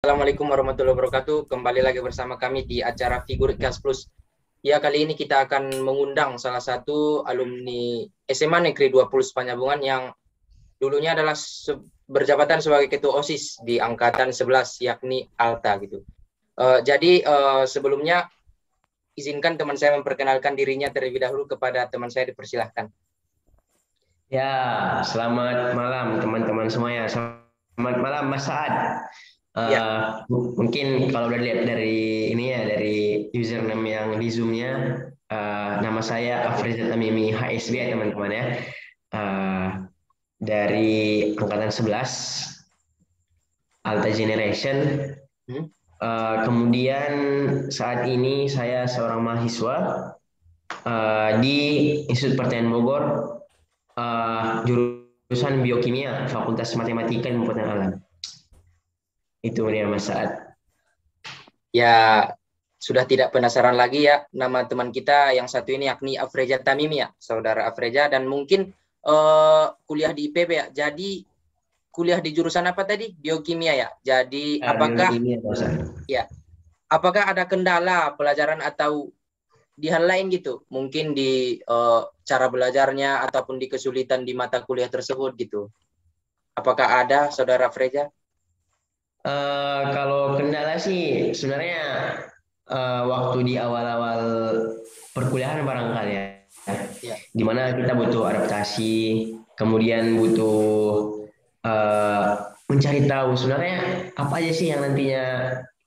Assalamualaikum warahmatullahi wabarakatuh. Kembali lagi bersama kami di acara Figur Gas Plus. Ya, kali ini kita akan mengundang salah satu alumni SMA Negeri 20 Panyabungan yang dulunya adalah berjabatan sebagai ketua OSIS di angkatan 11, yakni Alta gitu. Sebelumnya izinkan teman saya memperkenalkan dirinya terlebih dahulu. Kepada teman saya dipersilahkan. Ya, selamat malam teman-teman semuanya. Selamat malam Mas Saad. Ya, Mungkin kalau udah lihat dari ini ya, dari username yang di Zoom-nya, nama saya Afriza Tamimi HSB ya teman-teman ya. Eh, dari angkatan 11 Alta Generation. hmm? Kemudian saat ini saya seorang mahasiswa di Institut Pertanian Bogor, jurusan Biokimia, Fakultas Matematika dan Pembuatan Alam. Itu dia Mas Saad. Ya, sudah tidak penasaran lagi ya nama teman kita yang satu ini, yakni Afreja Tamimi ya, saudara Afreja, dan mungkin kuliah di IPB ya. Jadi kuliah di jurusan apa tadi? Biokimia ya. Jadi Biokimia Mas Saad. apakah ada kendala pelajaran atau di hal lain gitu? Mungkin di cara belajarnya ataupun di kesulitan di mata kuliah tersebut gitu. Apakah ada, saudara Afreja? Kalau kendala sih sebenarnya waktu di awal-awal perkuliahan barangkali ya, Ya. dimana kita butuh adaptasi, kemudian butuh eh, mencari tahu sebenarnya apa aja sih yang nantinya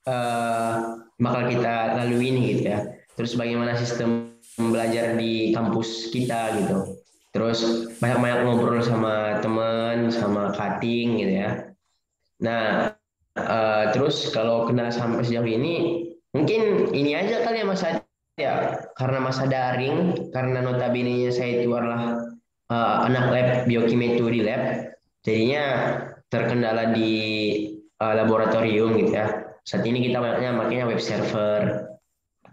eh, bakal kita lalui ini gitu ya. Terus bagaimana sistem belajar di kampus kita gitu. Terus banyak-banyak ngobrol sama teman, sama cutting gitu ya. Nah, terus kalau kendala sampai sejauh ini, mungkin ini aja kali ya Mas Adi ya, karena masa daring, karena notabene saya itu adalah anak lab biokimia itu di lab, jadinya terkendala di laboratorium gitu ya. Saat ini kita banyaknya makanya web server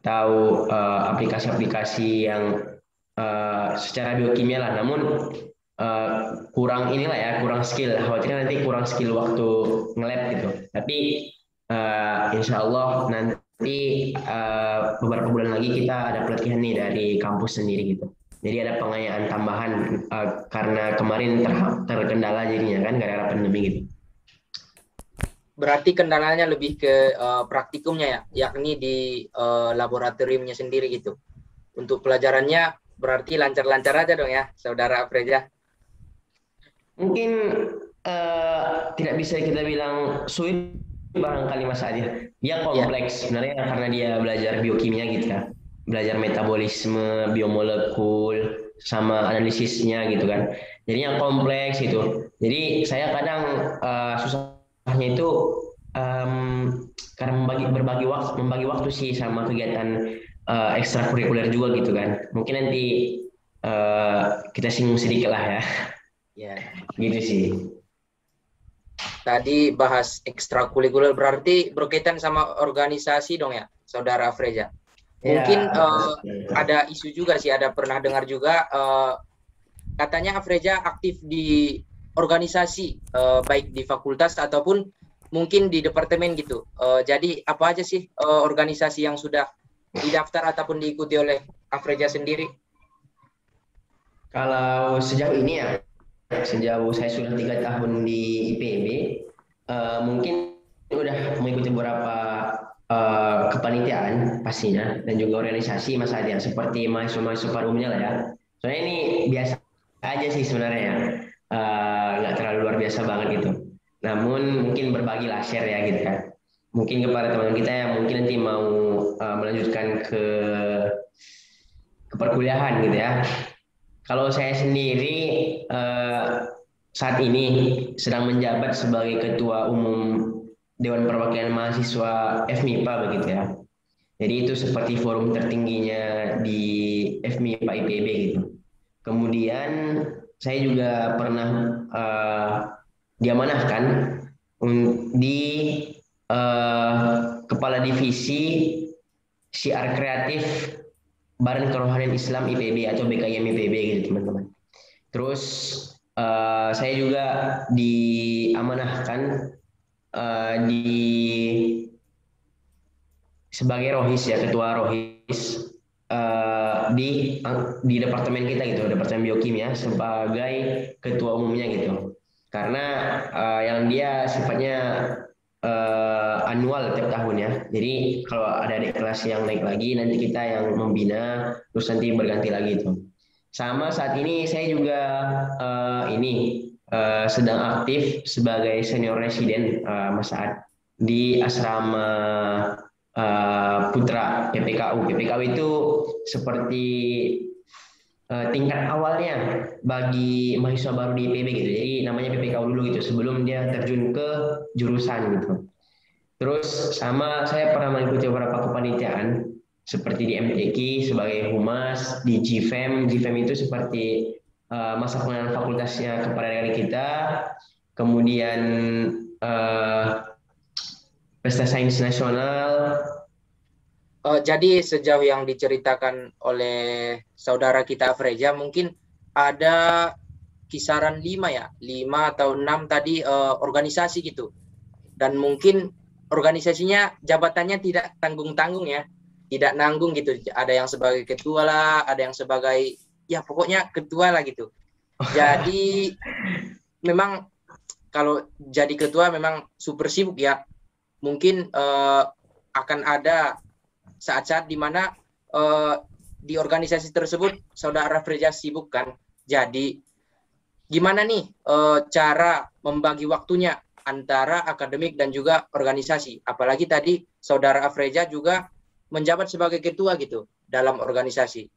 atau aplikasi-aplikasi yang secara biokimia lah, namun eh, kurang inilah ya, kurang skill. Khawatirnya nanti kurang skill waktu nge-lab gitu. Tapi insya Allah nanti beberapa bulan lagi kita ada pelatihan nih dari kampus sendiri gitu. Jadi ada pengayaan tambahan karena kemarin terkendala jadinya kan gara-gara pandemi gitu. Berarti kendalanya lebih ke praktikumnya ya, yakni di laboratoriumnya sendiri gitu. Untuk pelajarannya berarti lancar-lancar aja dong ya, saudara Afreja. Mungkin tidak bisa kita bilang sulit barangkali Mas Adi. Dia Ya, kompleks sebenarnya karena dia belajar biokimia gitu ya. Belajar metabolisme, biomolekul, sama analisisnya gitu kan. Jadi yang kompleks itu. Jadi saya kadang susahnya itu em, karena membagi waktu sih sama kegiatan ekstrakurikuler juga gitu kan. Mungkin nanti kita singgung sedikit lah ya. ya. Gitu sih. Tadi bahas ekstrakurikuler berarti berkaitan sama organisasi dong ya, saudara Afreja. Mungkin Ya, ada isu juga sih, ada pernah dengar juga katanya Afreja aktif di organisasi baik di fakultas ataupun mungkin di departemen gitu. Jadi apa aja sih organisasi yang sudah didaftar ataupun diikuti oleh Afreja sendiri? kalau sejauh ini ya, sejauh saya sudah 3 tahun di IPB, mungkin udah mengikuti beberapa kepanitiaan pastinya dan juga organisasi Mas Adi ya, seperti mahasiswa-mahasiswa pada umumnya lah ya. Soalnya ini biasa aja sih sebenarnya ya, nggak terlalu luar biasa banget gitu. Namun mungkin berbagi lah share ya gitu kan. Mungkin kepada teman kita yang mungkin nanti mau melanjutkan ke perkuliahan gitu ya. Kalau saya sendiri eh, saat ini sedang menjabat sebagai Ketua Umum Dewan Perwakilan Mahasiswa FMIPA begitu ya. Jadi itu seperti forum tertingginya di FMIPA IPB gitu. Kemudian saya juga pernah diamanahkan di Kepala Divisi Syiar Kreatif Badan Kerohanian Islam IPB atau BKIM IPB gitu teman-teman. Terus saya juga diamanahkan di sebagai rohis ya, ketua rohis di departemen kita gitu, departemen biokimia sebagai ketua umumnya gitu. Karena yang dia sifatnya annual tiap tahun ya. Jadi kalau ada adik kelas yang naik lagi, nanti kita yang membina, terus nanti berganti lagi itu. Sama saat ini saya juga sedang aktif sebagai senior resident Mas Saad di asrama Putra PPKU. PPKU itu seperti tingkat awalnya bagi mahasiswa baru di IPB gitu. Jadi namanya PPKU dulu gitu sebelum dia terjun ke jurusan gitu. Terus sama saya pernah mengikuti beberapa kepanitiaan seperti di MTQ sebagai humas, di GFEM. GFEM itu seperti masa pengenalan fakultasnya kepada negara kita. Kemudian Pesta Sains Nasional. Jadi sejauh yang diceritakan oleh saudara kita Afreja, mungkin ada kisaran 5 atau 6 tadi organisasi gitu. Dan mungkin organisasinya jabatannya tidak tanggung-tanggung ya, tidak nanggung gitu. Ada yang sebagai ketua lah, ada yang sebagai ya pokoknya ketua lah gitu. Jadi memang kalau jadi ketua memang super sibuk ya. Mungkin akan ada saat-saat di mana di organisasi tersebut saudara Freja sibuk kan. Jadi gimana nih cara membagi waktunya antara akademik dan juga organisasi? Apalagi tadi saudara Afreja juga menjabat sebagai ketua gitu dalam organisasi.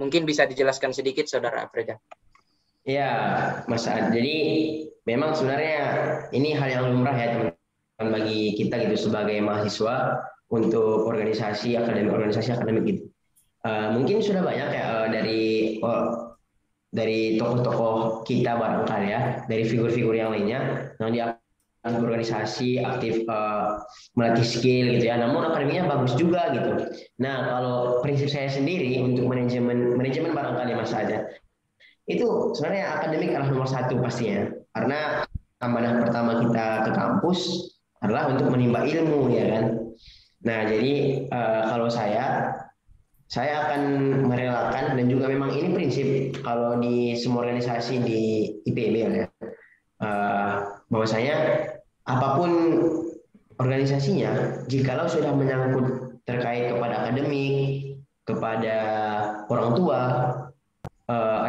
Mungkin bisa dijelaskan sedikit saudara Afreja. Ya, Mas Saad. Jadi memang sebenarnya ini hal yang lumrah ya teman-teman bagi kita gitu sebagai mahasiswa untuk organisasi akademik gitu. Mungkin sudah banyak ya dari tokoh-tokoh kita barangkali ya, dari figur-figur yang lainnya yang di organisasi aktif melatih skill gitu ya. Namun akademiknya bagus juga gitu. Nah, kalau prinsip saya sendiri untuk manajemen barangkali Mas Saja, itu sebenarnya akademik adalah nomor satu pastinya. Karena amanah pertama kita ke kampus adalah untuk menimba ilmu ya kan. Nah, jadi kalau saya akan merelakan dan juga memang ini prinsip kalau di semua organisasi di IPB ya, bahwasanya apapun organisasinya, jikalau sudah menyangkut terkait kepada akademik, kepada orang tua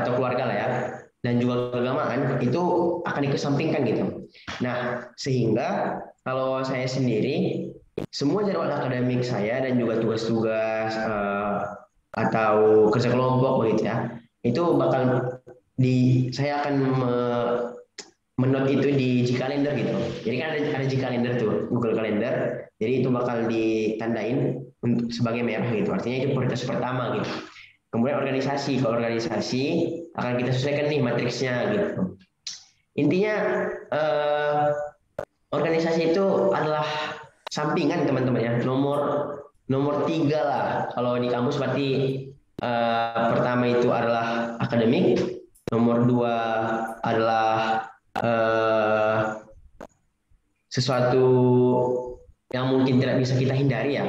atau keluarga lah ya, dan juga keagamaan itu akan dikesampingkan gitu. Nah, sehingga kalau saya sendiri semua jadwal akademik saya dan juga tugas-tugas atau kerja kelompok begitu ya, itu bakal saya akan menot itu di Gcalendar gitu. Jadi kan ada Gcalendar tuh, Google Calendar. Jadi itu bakal ditandain sebagai merah gitu. Artinya itu prioritas pertama gitu. Kemudian organisasi, kalau organisasi akan kita sesuaikan nih matriksnya gitu. Intinya organisasi itu adalah sampingan teman-teman ya, nomor 3 lah. Kalau di kampus berarti pertama itu adalah akademik, nomor 2 adalah sesuatu yang mungkin tidak bisa kita hindari ya,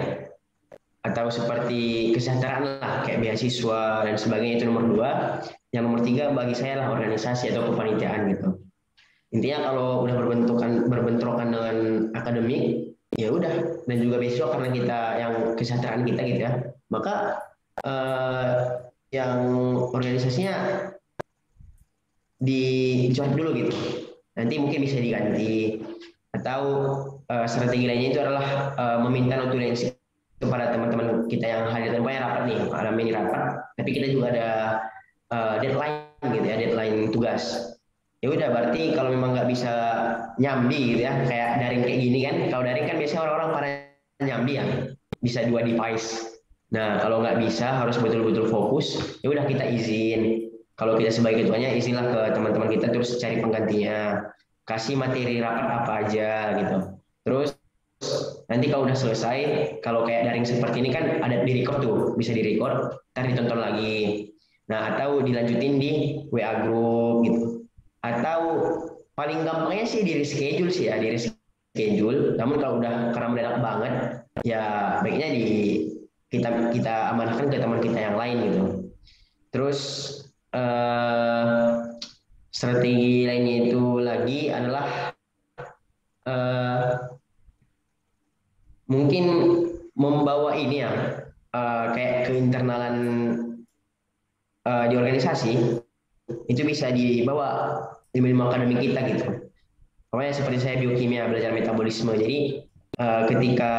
atau seperti kesejahteraan lah kayak beasiswa dan sebagainya, itu nomor 2. Yang nomor 3 bagi saya lah organisasi atau kepanitiaan gitu. Intinya kalau udah berbentrokan dengan akademik ya udah, dan juga beasiswa karena kita yang kesejahteraan kita gitu ya, maka yang organisasinya dicoret dulu gitu, nanti mungkin bisa diganti. Atau strategi lainnya itu adalah meminta notulensi kepada teman-teman kita yang hadir. Tentunya rapat nih, ada mini rapat, tapi kita juga ada deadline gitu ya, deadline tugas. Ya udah, berarti kalau memang nggak bisa nyambi gitu ya, kayak daring kayak gini kan, kalau daring kan biasanya orang-orang pada nyambi ya, bisa 2 device. Nah, kalau nggak bisa harus betul-betul fokus, ya udah kita izin. Kalau kita sebagai ketuanya, izinlah ke teman-teman kita, terus cari penggantinya, kasih materi rapat apa aja gitu. Terus nanti kalau udah selesai, kalau kayak daring seperti ini kan ada di record tuh, bisa di record, ntar ditonton lagi. Nah, atau dilanjutin di WA group gitu. Atau paling gampangnya sih di reschedule sih ya, di reschedule schedule. Namun kalau udah karena mendadak banget, ya baiknya kita kita amanahkan ke teman kita yang lain gitu. Terus strategi lainnya itu lagi adalah mungkin membawa ini ya kayak keinternal di organisasi itu bisa dibawa di ilmu akademik kita gitu. Pokoknya seperti saya biokimia belajar metabolisme. Jadi ketika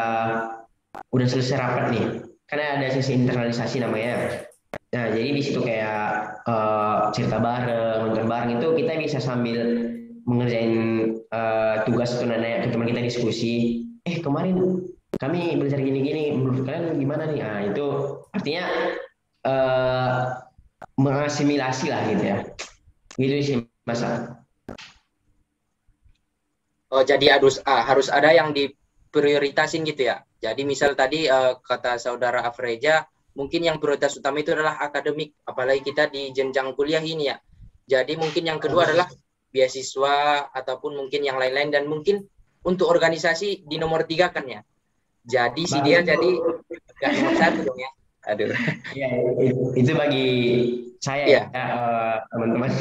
udah selesai rapat nih, karena ada sisi internalisasi namanya. Nah, jadi di situ kayak cerita bareng, nonton bareng itu kita bisa sambil mengerjain tugas atau nanya ke teman kita diskusi. Kemarin kami belajar gini-gini, menurut kalian gimana nih? Nah, itu artinya mengasimilasi lah gitu ya. Gitu sih Mas. Jadi harus ada yang diprioritasin gitu ya. Jadi misal tadi kata saudara Afreja, mungkin yang prioritas utama itu adalah akademik, apalagi kita di jenjang kuliah ini ya. Jadi mungkin yang kedua adalah beasiswa ataupun mungkin yang lain-lain, dan mungkin untuk organisasi di nomor 3 kan ya. Jadi si dia jadi nggak nomor 1 dong ya. Aduh. Ya, itu bagi saya ya, teman-teman.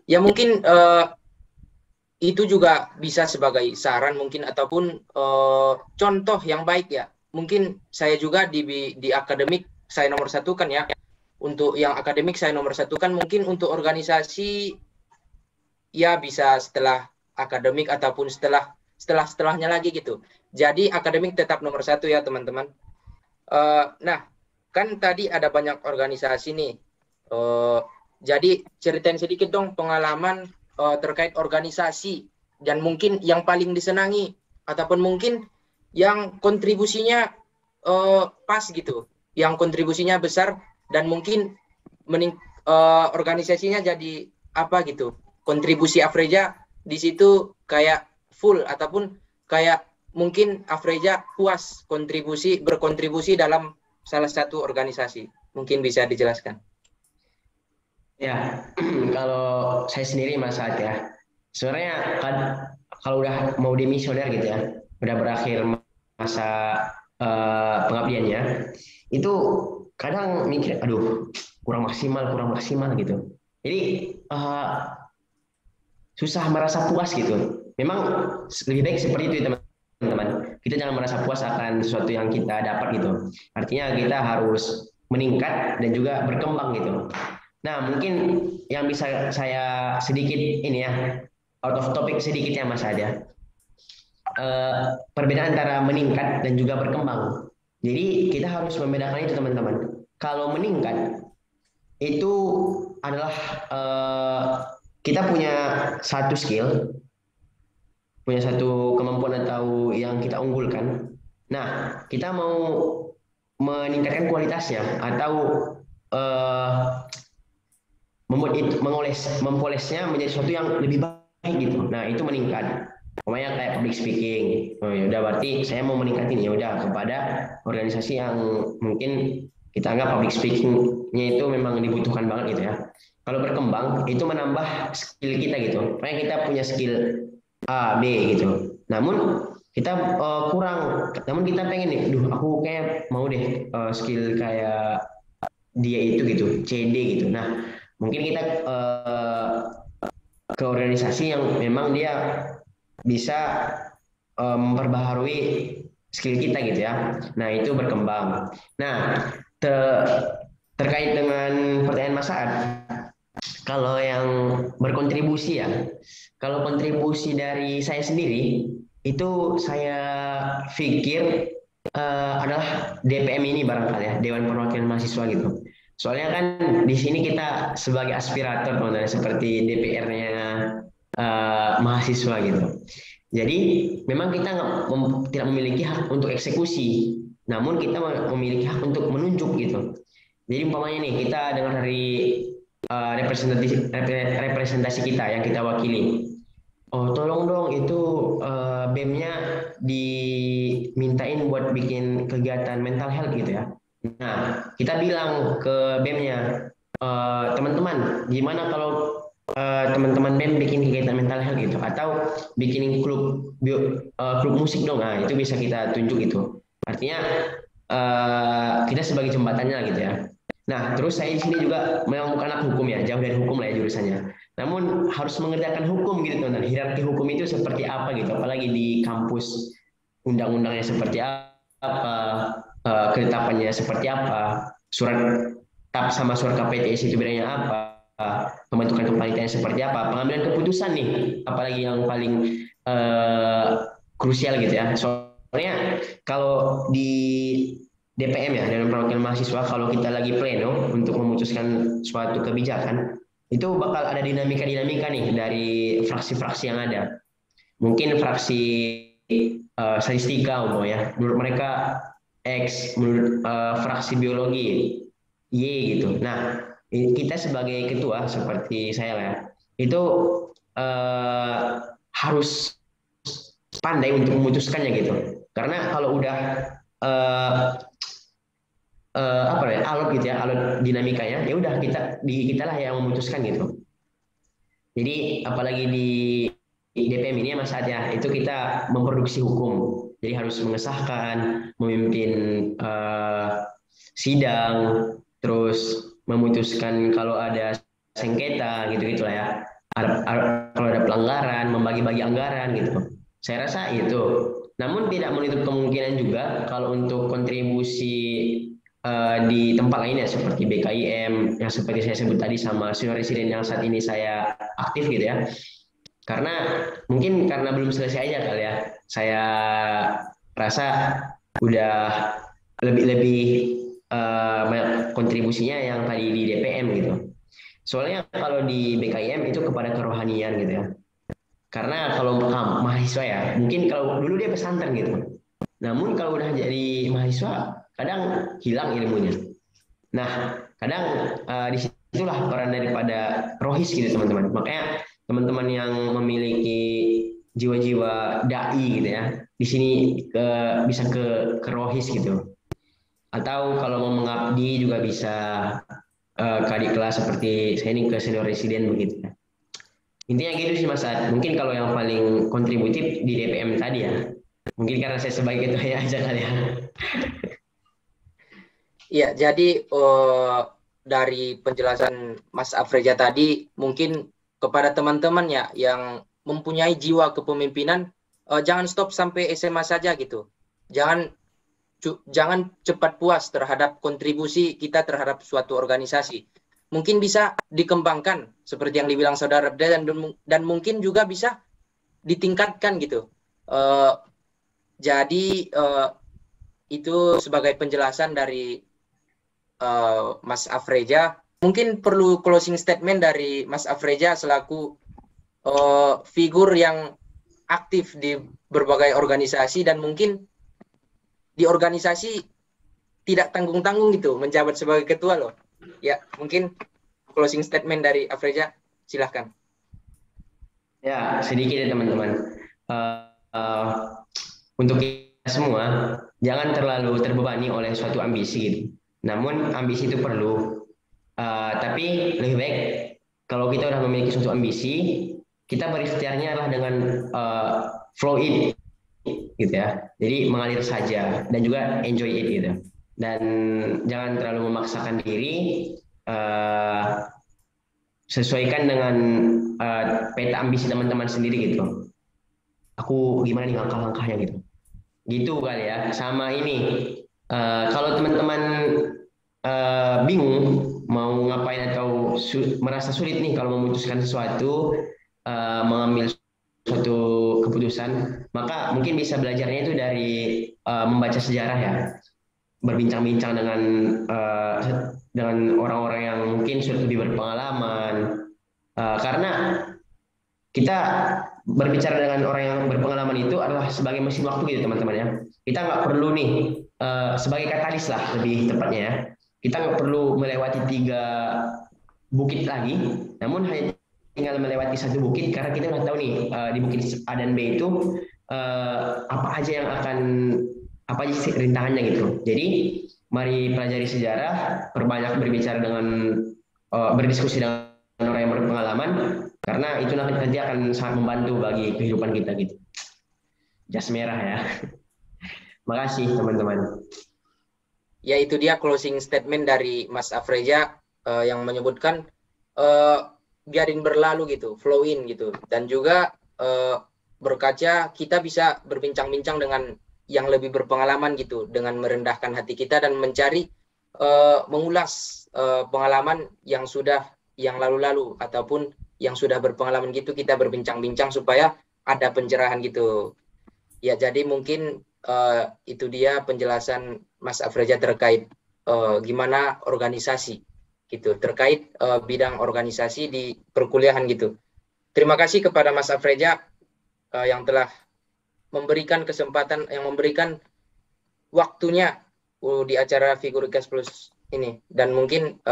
Ya mungkin itu juga bisa sebagai saran mungkin ataupun contoh yang baik ya. Mungkin saya juga di akademik saya nomor 1 kan ya. Untuk yang akademik saya nomor 1 kan, mungkin untuk organisasi ya bisa setelah akademik ataupun setelahnya lagi gitu. Jadi akademik tetap nomor 1 ya teman-teman. Nah kan tadi ada banyak organisasi nih. Jadi ceritain sedikit dong pengalaman terkait organisasi, dan mungkin yang paling disenangi ataupun mungkin yang kontribusinya pas gitu, yang kontribusinya besar, dan mungkin organisasinya jadi apa gitu, kontribusi Afreja di situ kayak full ataupun kayak mungkin Afreja puas berkontribusi dalam salah satu organisasi. Mungkin bisa dijelaskan. Ya, kalau saya sendiri Mas Saad ya, sebenarnya kan kalau udah mau dimisioner gitu ya, udah berakhir masa pengabdiannya, itu kadang mikir, aduh kurang maksimal gitu. Jadi susah merasa puas gitu. Memang lebih baik seperti itu teman-teman. Kita jangan merasa puas akan sesuatu yang kita dapat gitu. Artinya kita harus meningkat dan juga berkembang gitu. Nah, mungkin yang bisa saya sedikit ini ya, out of topic sedikit ya Mas Ada. Perbedaan antara meningkat dan juga berkembang. Jadi kita harus membedakan itu teman-teman. Kalau meningkat itu adalah kita punya satu skill, punya satu kemampuan atau yang kita unggulkan. Nah, kita mau meningkatkan kualitasnya atau mempolesnya menjadi sesuatu yang lebih baik gitu. Nah, itu meningkat. Pokoknya kayak public speaking. Oh ya udah, berarti saya mau meningkatin ya udah kepada organisasi yang mungkin kita anggap public speaking-nya itu memang dibutuhkan banget gitu ya. Kalau berkembang itu menambah skill kita gitu. Pokoknya kita punya skill A, B gitu. Namun kita kurang. Namun kita pengen nih, aku kayak mau deh skill kayak dia itu gitu, CD gitu. Nah, mungkin kita ke organisasi yang memang dia bisa memperbaharui skill kita gitu ya. Nah, itu berkembang. Nah, terkait dengan pertanyaan Mas Saad, kalau yang berkontribusi ya, kalau kontribusi dari saya sendiri itu saya pikir adalah DPM ini barangkali ya, Dewan Perwakilan Mahasiswa gitu. Soalnya kan di sini kita sebagai aspirator teman-teman, seperti DPR-nya mahasiswa gitu. Jadi memang kita tidak memiliki hak untuk eksekusi, namun kita memiliki hak untuk menunjuk gitu. Jadi umpamanya nih kita dengar dari representasi kita yang kita wakili, oh tolong dong itu BEM-nya dimintain buat bikin kegiatan mental health gitu ya. Nah, kita bilang ke BEM-nya, teman-teman, gimana kalau teman-teman BEM bikin kegiatan mental health gitu, atau bikin klub musik dong, nah itu bisa kita tunjuk gitu. Artinya kita sebagai jembatannya gitu ya. Nah, terus saya di sini juga memang bukan anak hukum ya, jauh dari hukum lah ya jurusannya. Namun harus mengerjakan hukum gitu teman-teman. Hierarki hukum itu seperti apa gitu, apalagi di kampus undang-undangnya seperti apa, ketetapannya seperti apa, surat TAP sama surat KPTS itu bedanya apa, pembentukan kepanitiaan seperti apa, pengambilan keputusan nih, apalagi yang paling krusial gitu ya. Soalnya kalau di DPM ya, Dewan Perwakilan Mahasiswa, kalau kita lagi pleno untuk memutuskan suatu kebijakan, itu bakal ada dinamika-dinamika nih dari fraksi-fraksi yang ada. Mungkin fraksi statistika ya, menurut mereka X, menurut fraksi biologi Y gitu. Nah, kita sebagai ketua seperti saya lah ya, itu harus pandai untuk memutuskannya gitu. Karena kalau udah apa ya, alot gitu ya, alot dinamikanya, ya udah kita lah yang memutuskan gitu. Jadi apalagi di DPM ini ya Mas Saad ya, itu kita memproduksi hukum. Jadi harus mengesahkan, memimpin sidang, terus memutuskan kalau ada sengketa gitu-gitu lah ya. Kalau ada pelanggaran, membagi-bagi anggaran gitu. Saya rasa itu. Namun tidak menutup kemungkinan juga kalau untuk kontribusi di tempat lainnya seperti BKIM yang seperti saya sebut tadi, sama senior resident yang saat ini saya aktif gitu ya. Karena mungkin karena belum selesai aja kali ya. Saya rasa udah lebih banyak kontribusinya yang tadi di DPM gitu. Soalnya kalau di BKIM itu kepada kerohanian gitu ya. Karena kalau mahasiswa ya, mungkin kalau dulu dia pesantren gitu. Namun kalau udah jadi mahasiswa, kadang hilang ilmunya. Nah, kadang di situlah peran daripada rohis gitu teman-teman. Makanya teman-teman yang memiliki jiwa-jiwa dai gitu ya, di sini bisa ke rohis gitu. Atau kalau mau mengabdi juga bisa ke adik kelas seperti saya ini ke senior resident begitu ya. Intinya gitu sih Mas Ad. Mungkin kalau yang paling kontributif di DPM tadi ya. Mungkin karena saya sebagai ketua aja kali ya. Iya, jadi dari penjelasan Mas Afreja tadi, mungkin kepada teman-teman ya yang mempunyai jiwa kepemimpinan, jangan stop sampai SMA saja gitu. Jangan cepat puas terhadap kontribusi kita terhadap suatu organisasi. Mungkin bisa dikembangkan seperti yang dibilang saudara dan mungkin juga bisa ditingkatkan gitu. Jadi itu sebagai penjelasan dari Mas Afreja. Mungkin perlu closing statement dari Mas Afreja selaku figur yang aktif di berbagai organisasi dan mungkin di organisasi tidak tanggung-tanggung gitu menjabat sebagai ketua loh. Ya, mungkin closing statement dari Afreja, silahkan. Ya, sedikit ya teman-teman. Untuk kita semua, jangan terlalu terbebani oleh suatu ambisi gitu. Namun ambisi itu perlu, tapi lebih baik kalau kita udah memiliki suatu ambisi, kita berikhtiarnya adalah dengan flow it, gitu ya. Jadi mengalir saja dan juga enjoy it gitu. Dan jangan terlalu memaksakan diri, sesuaikan dengan peta ambisi teman-teman sendiri gitu. Aku gimana nih langkah-langkahnya gitu. Gitu kali ya. Sama ini, kalau teman-teman bingung mau ngapain atau merasa sulit nih kalau memutuskan sesuatu, mengambil suatu keputusan, maka mungkin bisa belajarnya itu dari membaca sejarah ya. Berbincang-bincang dengan orang-orang yang mungkin sudah lebih berpengalaman, karena kita berbicara dengan orang yang berpengalaman itu adalah sebagai mesin waktu gitu teman-teman ya. Kita nggak perlu nih sebagai katalis lah lebih tepatnya ya. Kita nggak perlu melewati 3 bukit lagi, namun hanya tinggal melewati 1 bukit karena kita nggak tahu nih di bukit A dan B itu apa aja sih rintangannya gitu. Jadi mari pelajari sejarah, perbanyak berbicara berdiskusi dengan orang yang berpengalaman, karena itu nanti akan sangat membantu bagi kehidupan kita gitu. Jas merah ya. Makasih teman-teman. Ya, itu dia closing statement dari Mas Afreja yang menyebutkan biarin berlalu gitu, flow in gitu. Dan juga berkaca, kita bisa berbincang-bincang dengan yang lebih berpengalaman gitu, dengan merendahkan hati kita dan mencari mengulas pengalaman yang lalu-lalu ataupun yang sudah berpengalaman gitu, kita berbincang-bincang supaya ada pencerahan gitu. Ya, jadi mungkin itu dia penjelasan Mas Afreja terkait gimana organisasi gitu, terkait bidang organisasi di perkuliahan gitu. Terima kasih kepada Mas Afreja yang telah memberikan kesempatan, yang memberikan waktunya di acara Figuritas Plus ini. Dan mungkin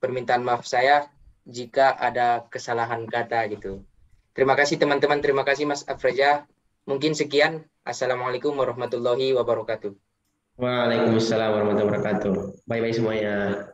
permintaan maaf saya jika ada kesalahan kata gitu. Terima kasih teman-teman, terima kasih Mas Afreja. Mungkin sekian. Assalamualaikum warahmatullahi wabarakatuh. Waalaikumsalam warahmatullahi wabarakatuh. Bye-bye semuanya.